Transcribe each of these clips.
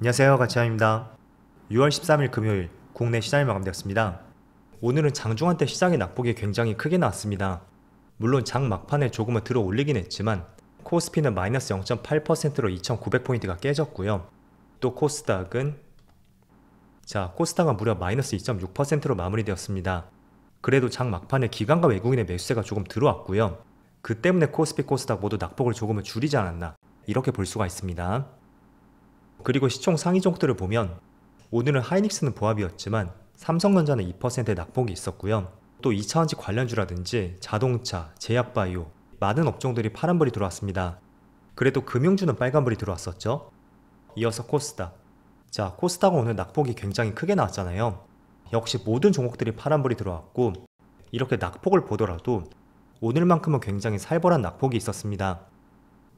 안녕하세요, 가치환입니다. 6월 13일 금요일 국내 시장이 마감되었습니다. 오늘은 장중한 때 시장의 낙폭이 굉장히 크게 나왔습니다. 물론 장 막판에 조금은 들어 올리긴 했지만 코스피는 마이너스 0.8%로 2,900포인트가 깨졌고요. 또 코스닥은 무려 마이너스 2.6%로 마무리되었습니다. 그래도 장 막판에 기관과 외국인의 매수세가 조금 들어왔고요. 그 때문에 코스피, 코스닥 모두 낙폭을 조금은 줄이지 않았나, 이렇게 볼 수가 있습니다. 그리고 시총 상위 종목들을 보면 오늘은 하이닉스는 보합이었지만 삼성전자는 2%의 낙폭이 있었고요. 또 2차원지 관련주라든지 자동차, 제약바이오 많은 업종들이 파란불이 들어왔습니다. 그래도 금융주는 빨간불이 들어왔었죠. 이어서 코스닥. 코스닥은 오늘 낙폭이 굉장히 크게 나왔잖아요. 역시 모든 종목들이 파란불이 들어왔고, 이렇게 낙폭을 보더라도 오늘만큼은 굉장히 살벌한 낙폭이 있었습니다.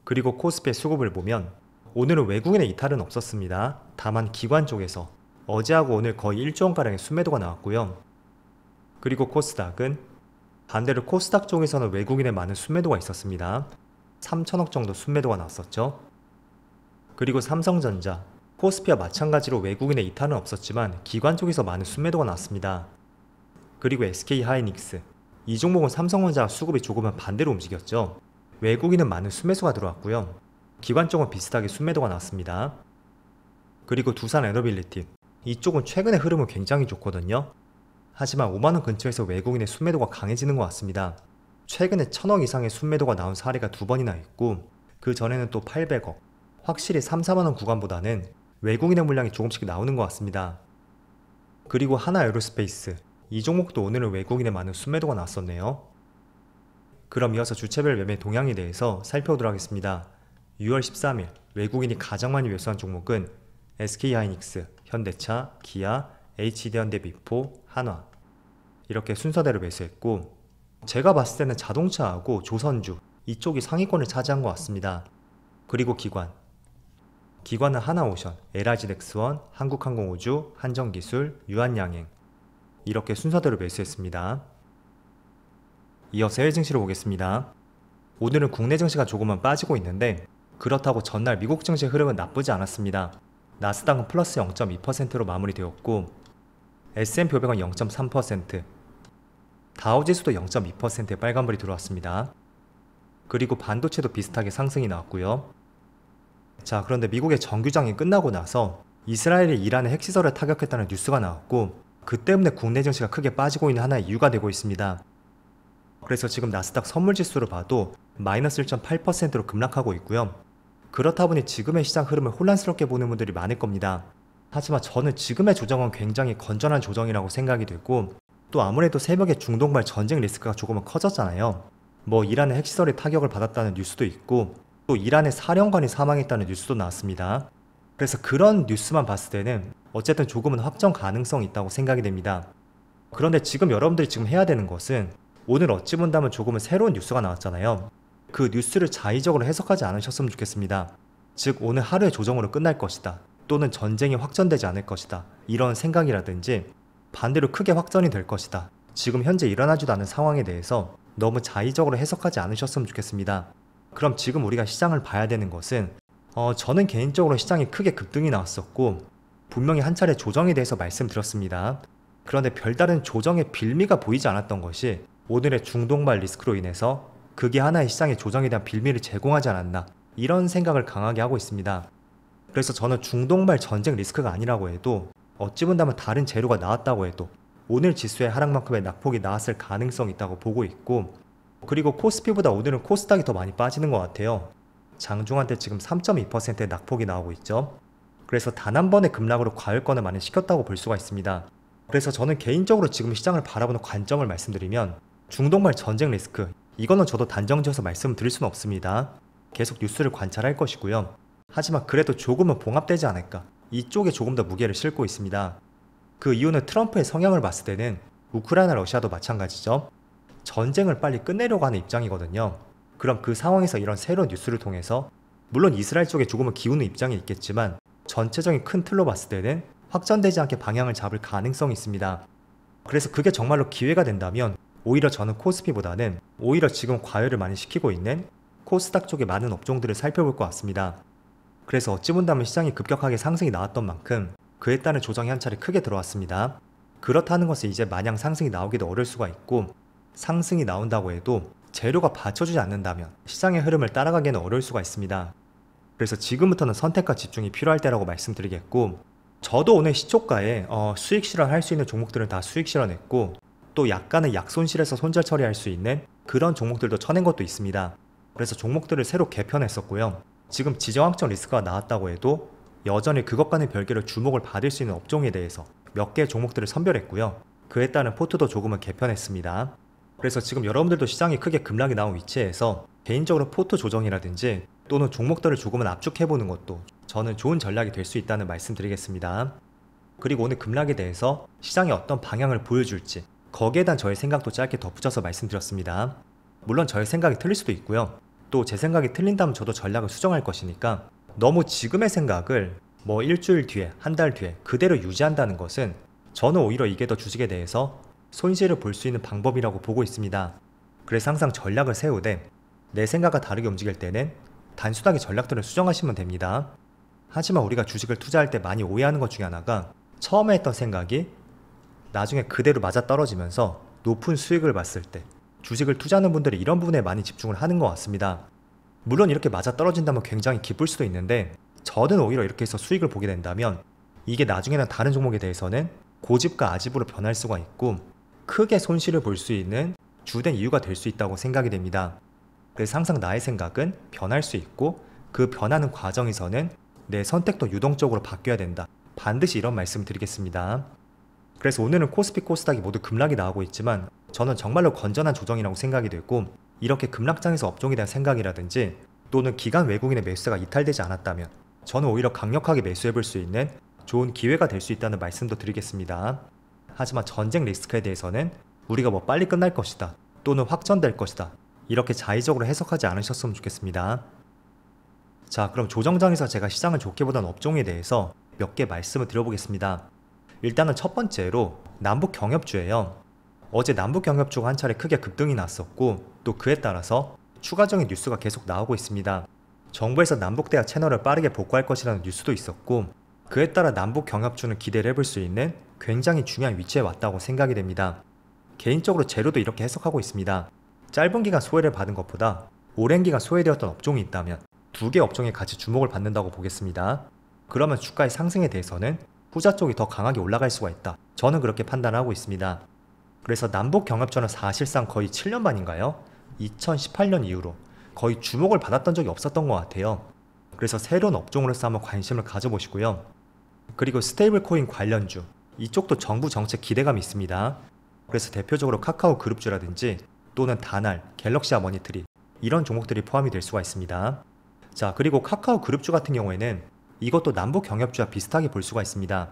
그리고 코스피의 수급을 보면 오늘은 외국인의 이탈은 없었습니다. 다만 기관 쪽에서 어제하고 오늘 거의 1조 원가량의 순매도가 나왔고요. 그리고 코스닥은 반대로 코스닥 쪽에서는 외국인의 많은 순매도가 있었습니다. 3천억 정도 순매도가 나왔었죠. 그리고 삼성전자, 코스피와 마찬가지로 외국인의 이탈은 없었지만 기관 쪽에서 많은 순매도가 나왔습니다. 그리고 SK하이닉스, 이 종목은 삼성전자와 수급이 조금은 반대로 움직였죠. 외국인은 많은 순매수가 들어왔고요. 기관 쪽은 비슷하게 순매도가 나왔습니다. 그리고 두산에너빌리티, 이쪽은 최근의 흐름은 굉장히 좋거든요. 하지만 5만원 근처에서 외국인의 순매도가 강해지는 것 같습니다. 최근에 1000억 이상의 순매도가 나온 사례가 2번이나 있고, 그 전에는 또 800억, 확실히 3, 4만원 구간보다는 외국인의 물량이 조금씩 나오는 것 같습니다. 그리고 하나에어로스페이스, 이 종목도 오늘은 외국인의 많은 순매도가 나왔었네요. 그럼 이어서 주체별 매매 동향에 대해서 살펴보도록 하겠습니다. 6월 13일 외국인이 가장 많이 매수한 종목은 SK하이닉스, 현대차, 기아, HD현대비포, 한화, 이렇게 순서대로 매수했고, 제가 봤을 때는 자동차하고 조선주 이쪽이 상위권을 차지한 것 같습니다. 그리고 기관은 하나오션, LRG넥스원, 한국항공우주, 한정기술, 유한양행, 이렇게 순서대로 매수했습니다. 이어서 해외 증시로 보겠습니다. 오늘은 국내 증시가 조금은 빠지고 있는데, 그렇다고 전날 미국 증시의 흐름은 나쁘지 않았습니다. 나스닥은 플러스 0.2%로 마무리되었고, S&P 500은 0.3%, 다우지수도 0.2%의 빨간불이 들어왔습니다. 그리고 반도체도 비슷하게 상승이 나왔고요. 그런데 미국의 정규장이 끝나고 나서 이스라엘이 이란의 핵시설을 타격했다는 뉴스가 나왔고, 그 때문에 국내 증시가 크게 빠지고 있는 하나의 이유가 되고 있습니다. 그래서 지금 나스닥 선물지수를 봐도 마이너스 1.8%로 급락하고 있고요. 그렇다 보니 지금의 시장 흐름을 혼란스럽게 보는 분들이 많을 겁니다. 하지만 저는 지금의 조정은 굉장히 건전한 조정이라고 생각이 되고, 또 아무래도 새벽에 중동발 전쟁 리스크가 조금은 커졌잖아요. 이란의 핵시설이 타격을 받았다는 뉴스도 있고, 또 이란의 사령관이 사망했다는 뉴스도 나왔습니다. 그래서 그런 뉴스만 봤을 때는 어쨌든 조금은 확정 가능성이 있다고 생각이 됩니다. 그런데 지금 여러분들이 지금 해야 되는 것은, 오늘 어찌 본다면 조금은 새로운 뉴스가 나왔잖아요. 그 뉴스를 자의적으로 해석하지 않으셨으면 좋겠습니다. 즉 오늘 하루의 조정으로 끝날 것이다, 또는 전쟁이 확전되지 않을 것이다, 이런 생각이라든지 반대로 크게 확전이 될 것이다, 지금 현재 일어나지도 않은 상황에 대해서 너무 자의적으로 해석하지 않으셨으면 좋겠습니다. 그럼 지금 우리가 시장을 봐야 되는 것은, 저는 개인적으로 시장이 크게 급등이 나왔었고 분명히 한 차례 조정에 대해서 말씀드렸습니다. 그런데 별다른 조정의 빌미가 보이지 않았던 것이 오늘의 중동발 리스크로 인해서 그게 하나의 시장의 조정에 대한 빌미를 제공하지 않았나, 이런 생각을 강하게 하고 있습니다. 그래서 저는 중동발 전쟁 리스크가 아니라고 해도, 어찌 본다면 다른 재료가 나왔다고 해도 오늘 지수의 하락만큼의 낙폭이 나왔을 가능성이 있다고 보고 있고, 그리고 코스피보다 오늘은 코스닥이 더 많이 빠지는 것 같아요. 장중한 때 지금 3.2%의 낙폭이 나오고 있죠. 그래서 단 한 번의 급락으로 과열권을 많이 시켰다고 볼 수가 있습니다. 그래서 저는 개인적으로 지금 시장을 바라보는 관점을 말씀드리면, 중동발 전쟁 리스크, 이거는 저도 단정지어서 말씀드릴 수는 없습니다. 계속 뉴스를 관찰할 것이고요. 하지만 그래도 조금은 봉합되지 않을까, 이쪽에 조금 더 무게를 싣고 있습니다. 그 이유는 트럼프의 성향을 봤을 때는 우크라이나 러시아도 마찬가지죠. 전쟁을 빨리 끝내려고 하는 입장이거든요. 그럼 그 상황에서 이런 새로운 뉴스를 통해서, 물론 이스라엘 쪽에 조금은 기우는 입장이 있겠지만 전체적인 큰 틀로 봤을 때는 확전되지 않게 방향을 잡을 가능성이 있습니다. 그래서 그게 정말로 기회가 된다면 오히려 저는 코스피보다는 오히려 지금 과열을 많이 시키고 있는 코스닥 쪽의 많은 업종들을 살펴볼 것 같습니다. 그래서 어찌 본다면 시장이 급격하게 상승이 나왔던 만큼 그에 따른 조정이 한 차례 크게 들어왔습니다. 그렇다는 것은 이제 마냥 상승이 나오기도 어려울 수가 있고, 상승이 나온다고 해도 재료가 받쳐주지 않는다면 시장의 흐름을 따라가기는 어려울 수가 있습니다. 그래서 지금부터는 선택과 집중이 필요할 때라고 말씀드리겠고, 저도 오늘 시초가에 수익 실현할 수 있는 종목들은 다 수익 실현했고, 또 약간의 약손실에서 손절 처리할 수 있는 그런 종목들도 쳐낸 것도 있습니다. 그래서 종목들을 새로 개편했었고요. 지금 지정학적 리스크가 나왔다고 해도 여전히 그것과는 별개로 주목을 받을 수 있는 업종에 대해서 몇 개의 종목들을 선별했고요. 그에 따른 포트도 조금은 개편했습니다. 그래서 지금 여러분들도 시장이 크게 급락이 나온 위치에서 개인적으로 포트 조정이라든지 또는 종목들을 조금은 압축해보는 것도 저는 좋은 전략이 될 수 있다는 말씀 드리겠습니다. 그리고 오늘 급락에 대해서 시장이 어떤 방향을 보여줄지 거기에 대한 저의 생각도 짧게 덧붙여서 말씀드렸습니다. 물론 저의 생각이 틀릴 수도 있고요. 또 제 생각이 틀린다면 저도 전략을 수정할 것이니까 너무 지금의 생각을 뭐 일주일 뒤에, 한 달 뒤에 그대로 유지한다는 것은 저는 오히려 이게 더 주식에 대해서 손실을 볼 수 있는 방법이라고 보고 있습니다. 그래서 항상 전략을 세우되 내 생각과 다르게 움직일 때는 단순하게 전략들을 수정하시면 됩니다. 하지만 우리가 주식을 투자할 때 많이 오해하는 것 중에 하나가 처음에 했던 생각이 나중에 그대로 맞아떨어지면서 높은 수익을 봤을 때 주식을 투자하는 분들이 이런 부분에 많이 집중을 하는 것 같습니다. 물론 이렇게 맞아떨어진다면 굉장히 기쁠 수도 있는데 저는 오히려 이렇게 해서 수익을 보게 된다면 이게 나중에는 다른 종목에 대해서는 고집과 아집으로 변할 수가 있고 크게 손실을 볼 수 있는 주된 이유가 될 수 있다고 생각이 됩니다. 그래서 항상 나의 생각은 변할 수 있고 그 변하는 과정에서는 내 선택도 유동적으로 바뀌어야 된다. 반드시 이런 말씀 드리겠습니다. 그래서 오늘은 코스피 코스닥이 모두 급락이 나오고 있지만 저는 정말로 건전한 조정이라고 생각이 되고 이렇게 급락장에서 업종에 대한 생각이라든지 또는 기관 외국인의 매수세가 이탈되지 않았다면 저는 오히려 강력하게 매수해 볼 수 있는 좋은 기회가 될 수 있다는 말씀도 드리겠습니다. 하지만 전쟁 리스크에 대해서는 우리가 뭐 빨리 끝날 것이다 또는 확전될 것이다 이렇게 자의적으로 해석하지 않으셨으면 좋겠습니다. 자, 그럼 조정장에서 제가 시장을 좋게 보던 업종에 대해서 몇 개 말씀을 드려보겠습니다. 일단은 첫 번째로 남북 경협주예요. 어제 남북 경협주가 한 차례 크게 급등이 났었고 또 그에 따라서 추가적인 뉴스가 계속 나오고 있습니다. 정부에서 남북대화 채널을 빠르게 복구할 것이라는 뉴스도 있었고 그에 따라 남북 경협주는 기대를 해볼 수 있는 굉장히 중요한 위치에 왔다고 생각이 됩니다. 개인적으로 재료도 이렇게 해석하고 있습니다. 짧은 기간 소외를 받은 것보다 오랜 기간 소외되었던 업종이 있다면 두 개 업종에 같이 주목을 받는다고 보겠습니다. 그러면 주가의 상승에 대해서는 후자 쪽이 더 강하게 올라갈 수가 있다. 저는 그렇게 판단하고 있습니다. 그래서 남북 경협주는 사실상 거의 7년 만인가요? 2018년 이후로 거의 주목을 받았던 적이 없었던 것 같아요. 그래서 새로운 업종으로서 한번 관심을 가져보시고요. 그리고 스테이블 코인 관련주 이쪽도 정부 정책 기대감이 있습니다. 그래서 대표적으로 카카오 그룹주라든지 또는 다날, 갤럭시아 머니트리 이런 종목들이 포함이 될 수가 있습니다. 자, 그리고 카카오 그룹주 같은 경우에는 이것도 남북 경협주와 비슷하게 볼 수가 있습니다.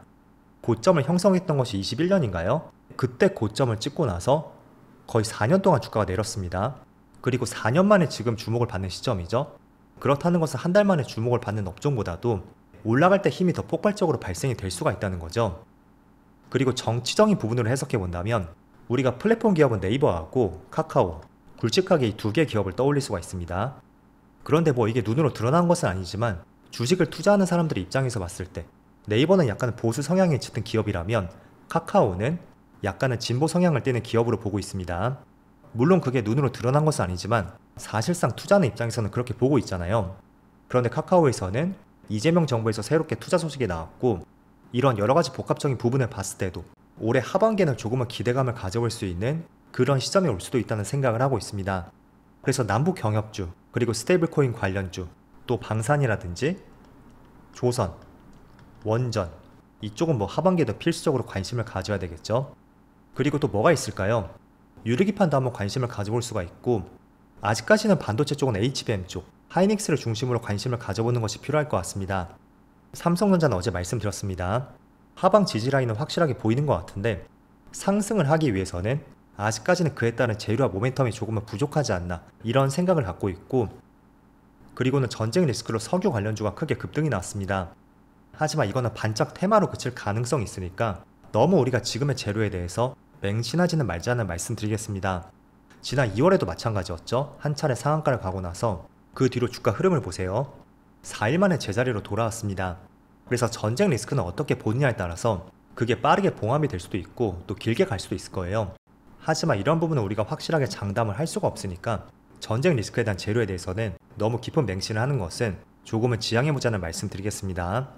고점을 형성했던 것이 21년인가요? 그때 고점을 찍고 나서 거의 4년 동안 주가가 내렸습니다. 그리고 4년 만에 지금 주목을 받는 시점이죠. 그렇다는 것은 한 달 만에 주목을 받는 업종보다도 올라갈 때 힘이 더 폭발적으로 발생이 될 수가 있다는 거죠. 그리고 정치적인 부분으로 해석해 본다면 우리가 플랫폼 기업은 네이버하고 카카오, 굵직하게 이 두 개의 기업을 떠올릴 수가 있습니다. 그런데 뭐 이게 눈으로 드러난 것은 아니지만 주식을 투자하는 사람들의 입장에서 봤을 때 네이버는 약간 보수 성향이 짙은 기업이라면 카카오는 약간은 진보 성향을 띠는 기업으로 보고 있습니다. 물론 그게 눈으로 드러난 것은 아니지만 사실상 투자하는 입장에서는 그렇게 보고 있잖아요. 그런데 카카오에서는 이재명 정부에서 새롭게 투자 소식이 나왔고 이런 여러가지 복합적인 부분을 봤을 때도 올해 하반기에는 조금은 기대감을 가져볼 수 있는 그런 시점이 올 수도 있다는 생각을 하고 있습니다. 그래서 남북 경협주, 그리고 스테이블코인 관련주, 또 방산이라든지 조선, 원전 이쪽은 뭐 하반기에도 필수적으로 관심을 가져야 되겠죠. 그리고 또 뭐가 있을까요? 유르기판도 한번 관심을 가져볼 수가 있고 아직까지는 반도체 쪽은 HBM 쪽, 하이닉스를 중심으로 관심을 가져보는 것이 필요할 것 같습니다. 삼성전자는 어제 말씀드렸습니다. 하방 지지라인은 확실하게 보이는 것 같은데 상승을 하기 위해서는 아직까지는 그에 따른 재료와 모멘텀이 조금은 부족하지 않나 이런 생각을 갖고 있고 그리고는 전쟁 리스크로 석유 관련주가 크게 급등이 나왔습니다. 하지만 이거는 반짝 테마로 그칠 가능성이 있으니까 너무 우리가 지금의 재료에 대해서 맹신하지는 말자는 말씀드리겠습니다. 지난 2월에도 마찬가지였죠. 한 차례 상한가를 가고 나서 그 뒤로 주가 흐름을 보세요. 4일 만에 제자리로 돌아왔습니다. 그래서 전쟁 리스크는 어떻게 보느냐에 따라서 그게 빠르게 봉합이 될 수도 있고 또 길게 갈 수도 있을 거예요. 하지만 이런 부분은 우리가 확실하게 장담을 할 수가 없으니까 전쟁 리스크에 대한 재료에 대해서는 너무 깊은 맹신을 하는 것은 조금은 지양해보자는 말씀 드리겠습니다.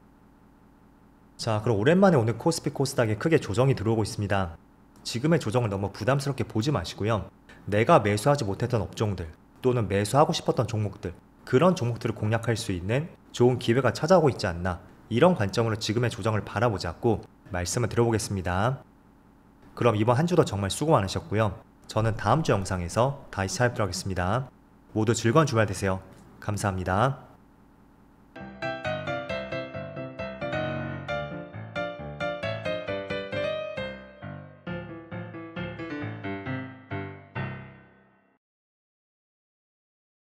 자, 그럼 오랜만에 오늘 코스피 코스닥에 크게 조정이 들어오고 있습니다. 지금의 조정을 너무 부담스럽게 보지 마시고요. 내가 매수하지 못했던 업종들 또는 매수하고 싶었던 종목들, 그런 종목들을 공략할 수 있는 좋은 기회가 찾아오고 있지 않나, 이런 관점으로 지금의 조정을 바라보자고 말씀을 드려보겠습니다. 그럼 이번 한 주도 정말 수고 많으셨고요. 저는 다음 주 영상에서 다시 찾아뵙도록 하겠습니다. 모두 즐거운 주말 되세요. 감사합니다.